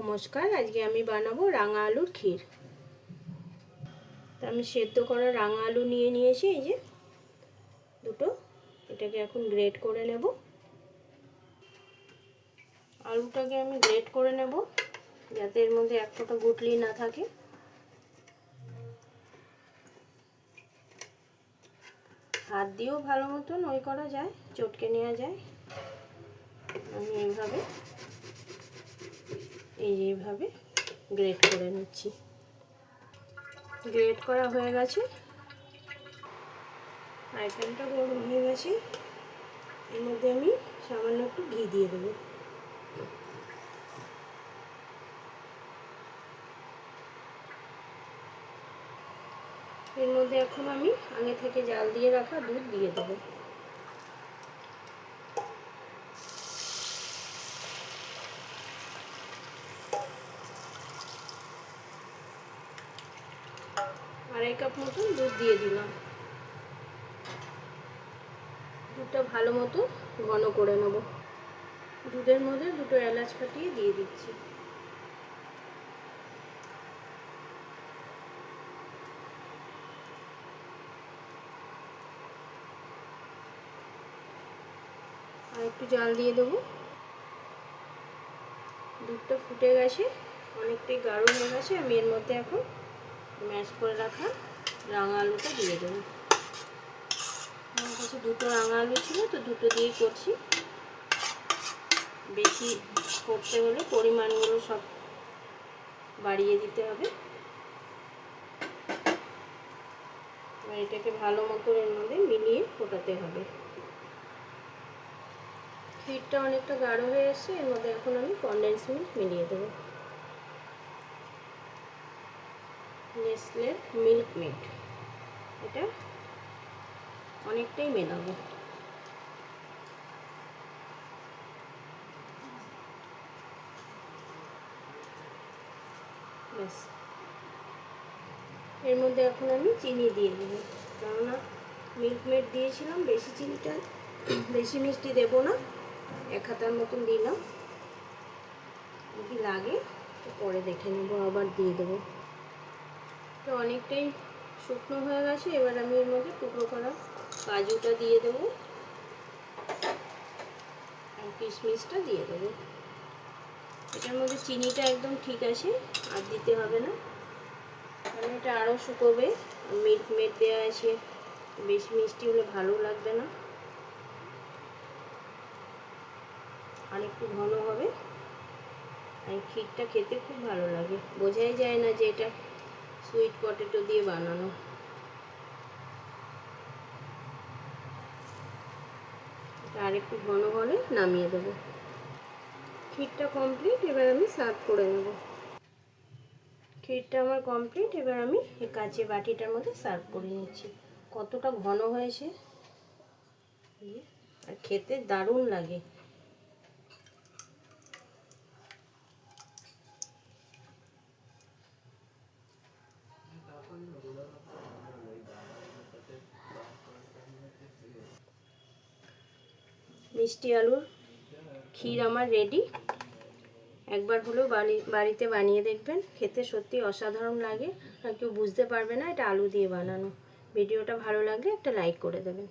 নমস্কার। আজকে আমি বানাবো রাঙা আলুর ক্ষীর। তো আমি সেদ্ধ করা রাঙা আলু নিয়ে নিয়েছি, এই যে দুটো। এটাকে এখন গ্রেট করে নেব। আলুটাকে আমি গ্রেট করে নেব যাতে এর মধ্যে এক ফোঁটা গুটলি না থাকে। হাত দিয়েও ভালো মতন করা যায়, চটকে নেওয়া যায়। আমি এইভাবে গ্রেট করে নিচ্ছি। গ্রেট করা হয়ে গেছে। ফ্রাই প্যানটা গরম হয়ে গেছে। এর মধ্যে আমি সামান্য একটু ঘি দিয়ে দেবো। এর মধ্যে এখন আমি আগে থেকে জাল দিয়ে রাখা দুধ দিয়ে দেবো। আড়াই কাপ মতন দুধ দিয়ে দিলাম। দুধটা ভালো মতো ঘন করে নেব। দুধের মধ্যে দুটো এলাচ ফাটিয়ে দিয়ে দিচ্ছি। আর একটু জাল দিয়ে দেবো। দুধটা ফুটে গেছে, অনেকটাই গাঢ় হয়ে গেছে। আমি এর মধ্যে এখন ম্যাশ করে রাখা রাঙা আলুটা দিয়ে দেবো। আমার কাছে দুটো রাঙা আলু ছিল, তো দুটো দিয়েই করছি। বেশি করতে হলে পরিমাণগুলো সব বাড়িয়ে দিতে হবে। এবার এটাকে ভালো মতো এর মধ্যে মিলিয়ে ফোটাতে হবে। ক্ষীরটা অনেকটা গাঢ় হয়ে এসছে। এর মধ্যে এখন আমি কনডেন্স মিল্ক মিলিয়ে দেবো। নেসলে মিল্ক মেড, এটা অনেকটাই মেলাবো। ব্যাস, এর মধ্যে এখন আমি চিনি দিয়ে দেবো, কেননা মিল্ক মেড দিয়েছিলাম। বেশি মিষ্টি দেবো না, 1 হাতার মতন দিলাম। যদি লাগে তো পরে দেখে নেব, আবার দিয়ে দেবো। তো অনেকটাই শুকনো হয়ে গেছে। এবার আমি এর মধ্যে টুকরো করা কাজুটা দিয়ে দেবো আর কিশমিশটা দিয়ে দেবো। এটার মধ্যে চিনিটা একদম ঠিক আছে, আর দিতে হবে না, কারণ এটা আরও শুকোবে। মিল্ক মেড দেওয়া আছে, বেশি মিষ্টি হলে ভালো লাগবে না, আর একটু ঘন হবে। আর ক্ষীরটা খেতে খুব ভালো লাগে, বোঝাই যায় না যে এটা সুইট পটেটো দিয়ে বানানো। এটা আর একটু ঘন হলে নামিয়ে দেবো। ক্ষীরটা কমপ্লিট, এবার আমি সার্ভ করে নেব। ক্ষীরটা আমার কমপ্লিট। এবার আমি এই কাঁচের বাটিটার মধ্যে সার্ভ করে নিচ্ছি। কতটা ঘন হয়েছে, আর খেতে দারুণ লাগে। মিষ্টি আলুর ক্ষীর আমার রেডি। একবার হলেও বাড়িতে বানিয়ে দেখবেন, খেতে সত্যি অসাধারণ লাগে। আর কেউ বুঝতে পারবে না এটা আলু দিয়ে বানানো। ভিডিওটা ভালো লাগলে একটা লাইক করে দেবেন।